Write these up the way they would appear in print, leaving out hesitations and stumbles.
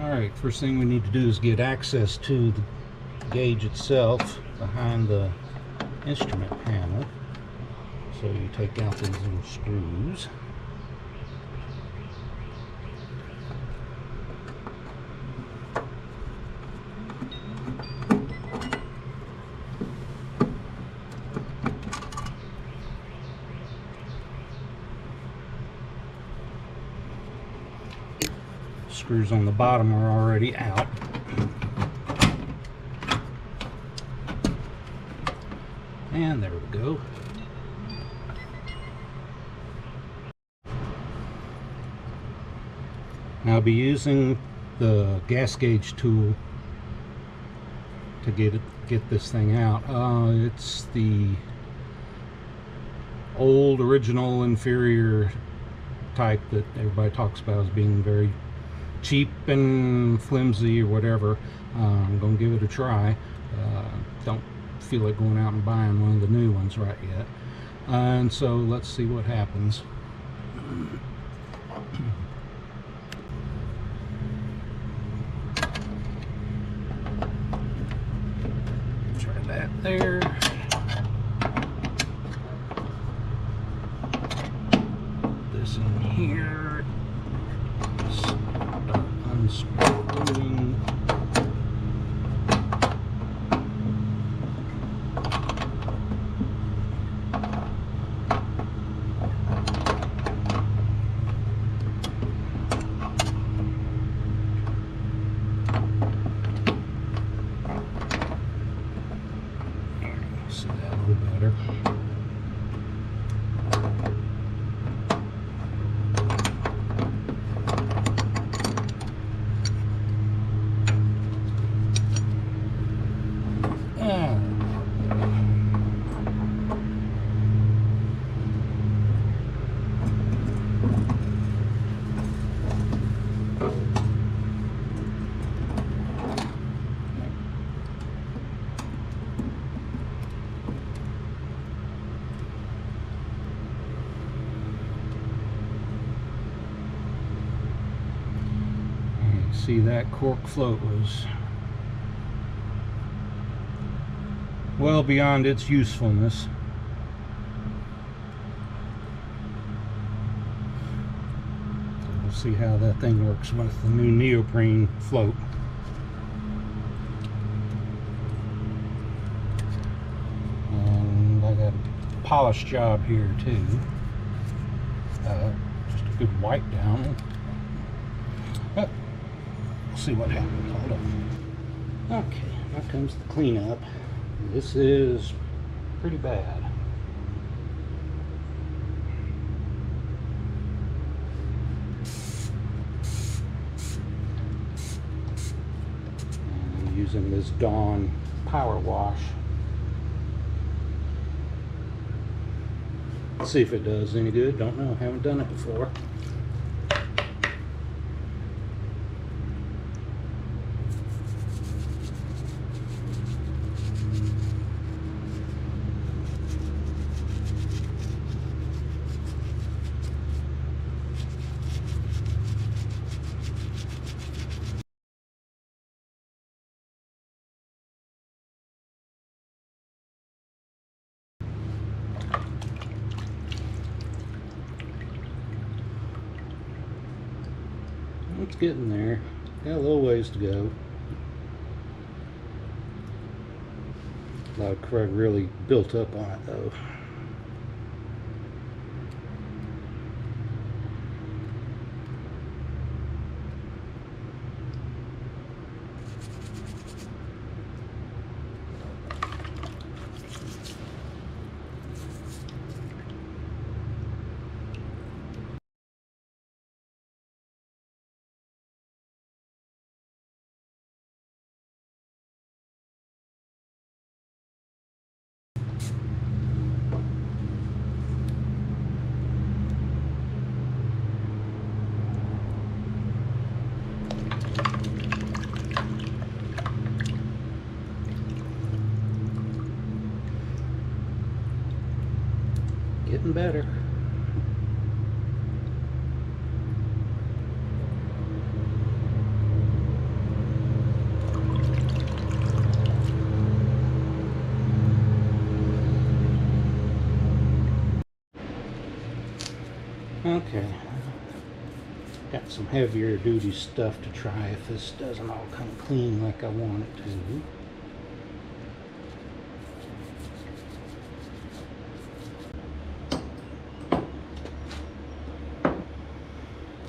Alright, first thing we need to do is get access to the gauge itself behind the instrument panel. So you take out these little screws. Screws on the bottom are already out. And there we go. Now I'll be using the gas gauge tool to get this thing out. It's the old original inferior type that everybody talks about as being very cheap and flimsy or whatever. I'm gonna give it a try. Don't feel like going out and buying one of the new ones right yet. And so let's see what happens. Try that there. Put this in here. Start unscrewing. See that a little better. See, that cork float was well beyond its usefulness. So we'll see how that thing works with the new neoprene float. And I got a polish job here too. Just a good wipe down. Oh. See what happens. Hold on. Okay, now comes the cleanup. This is pretty bad. And I'm using this Dawn power wash. Let's see if it does any good. Don't know. Haven't done it before. It's getting there. Got a little ways to go. A lot of crud really built up on it though. Getting better. Okay. Got some heavier duty stuff to try if this doesn't all come clean like I want it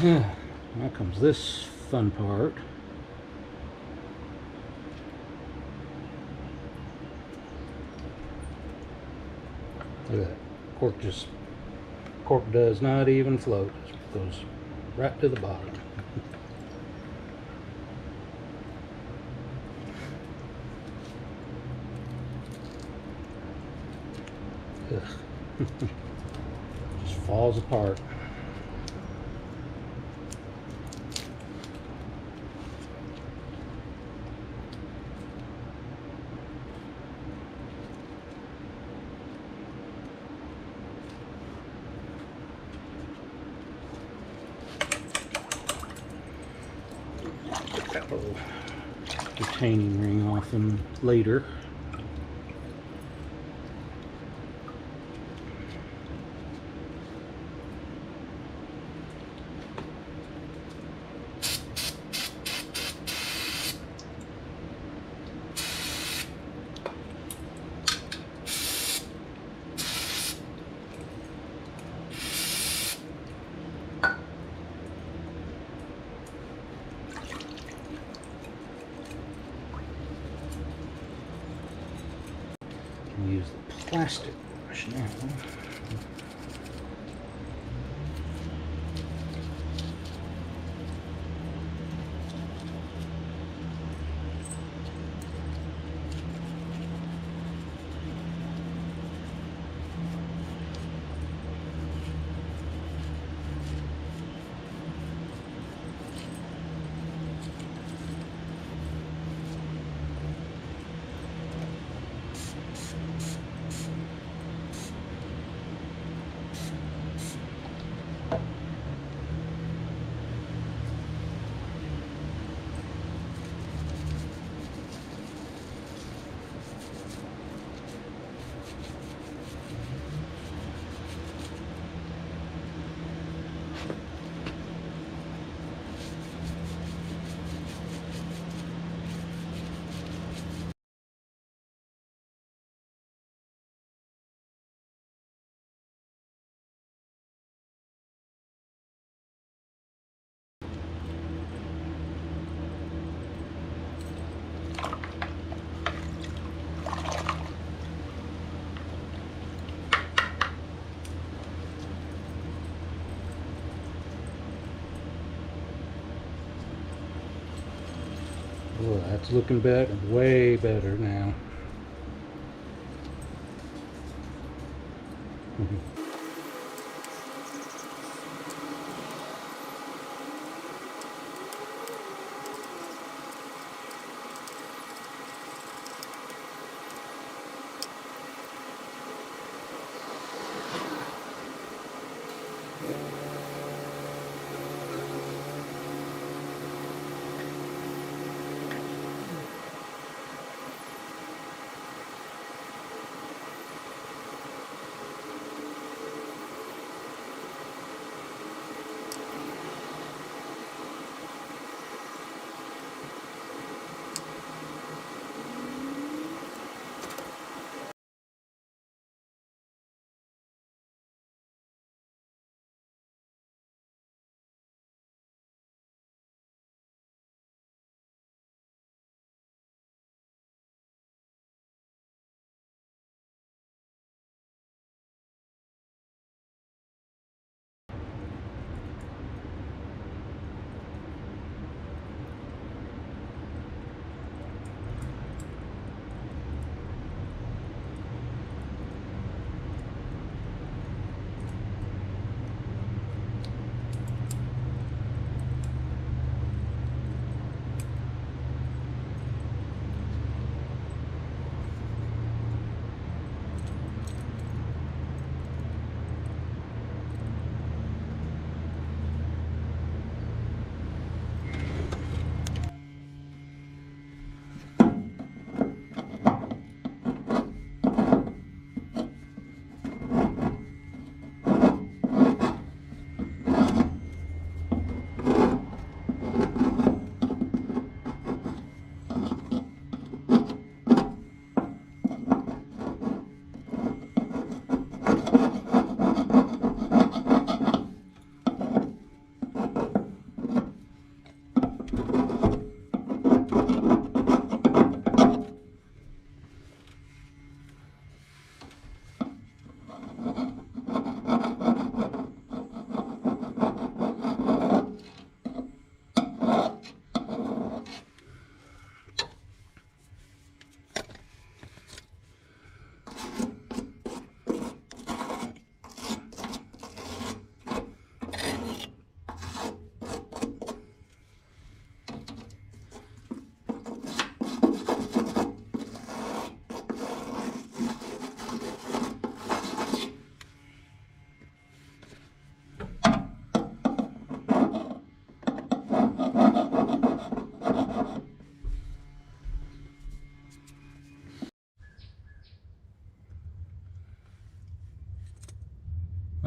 to. Now comes this fun part. Look at that. Cork does not even float. It goes right to the bottom. Just falls apart. Get that little retaining ring off them later. Use the plastic brush now. Oh, that's looking better, way better now.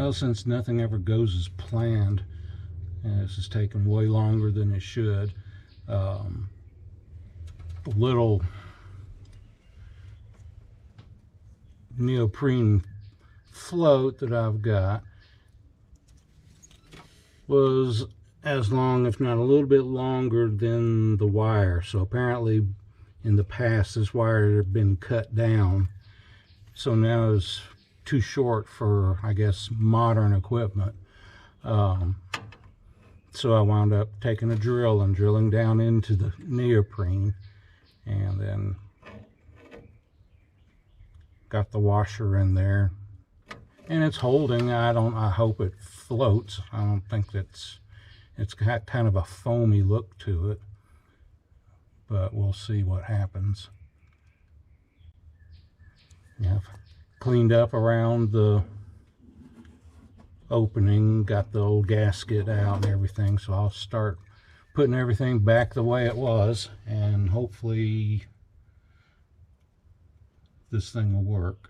Well, since nothing ever goes as planned, and this is taking way longer than it should, little neoprene float that I've got was as long, if not a little bit longer, than the wire. So apparently in the past this wire had been cut down, so now it's too short for, I guess, modern equipment. So I wound up taking a drill and drilling down into the neoprene, and then got the washer in there, and it's holding. I hope it floats. I don't think it's got kind of a foamy look to it, but we'll see what happens. Yeah, I've cleaned up around the opening, got the old gasket out and everything, so I'll start putting everything back the way it was, and hopefully this thing will work.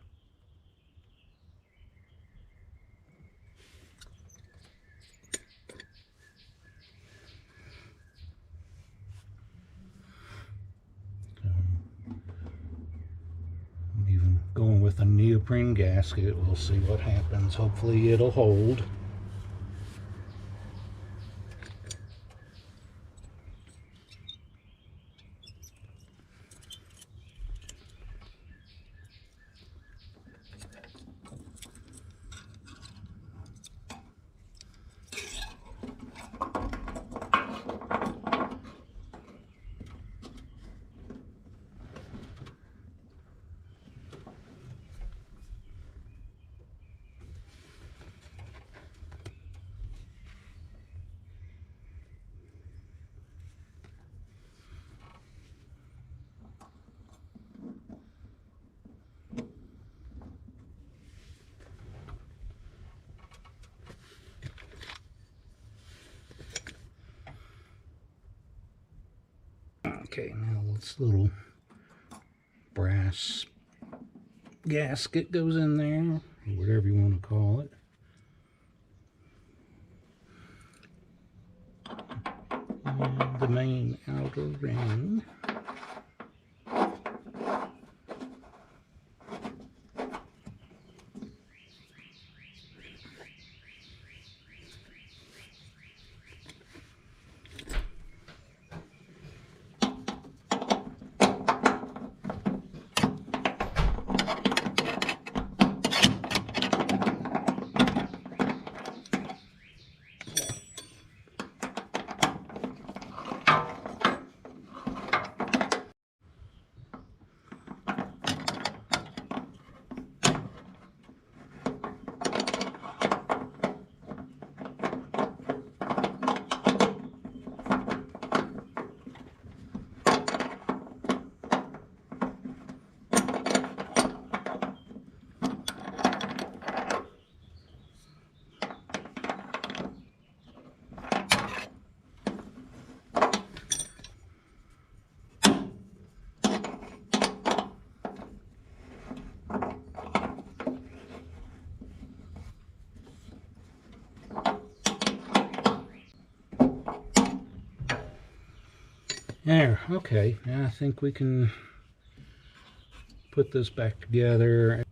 I'm even going with a neoprene gasket. We'll see what happens. Hopefully it'll hold. Okay, now this little brass gasket goes in there, whatever you want to call it. And the main outer ring. There, okay, now I think we can put this back together.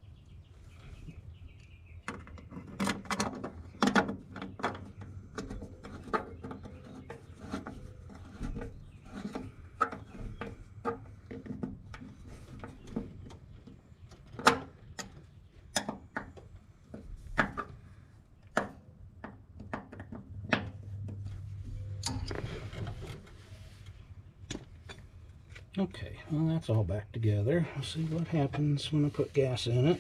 Okay, well, that's all back together. We'll see what happens when I put gas in it.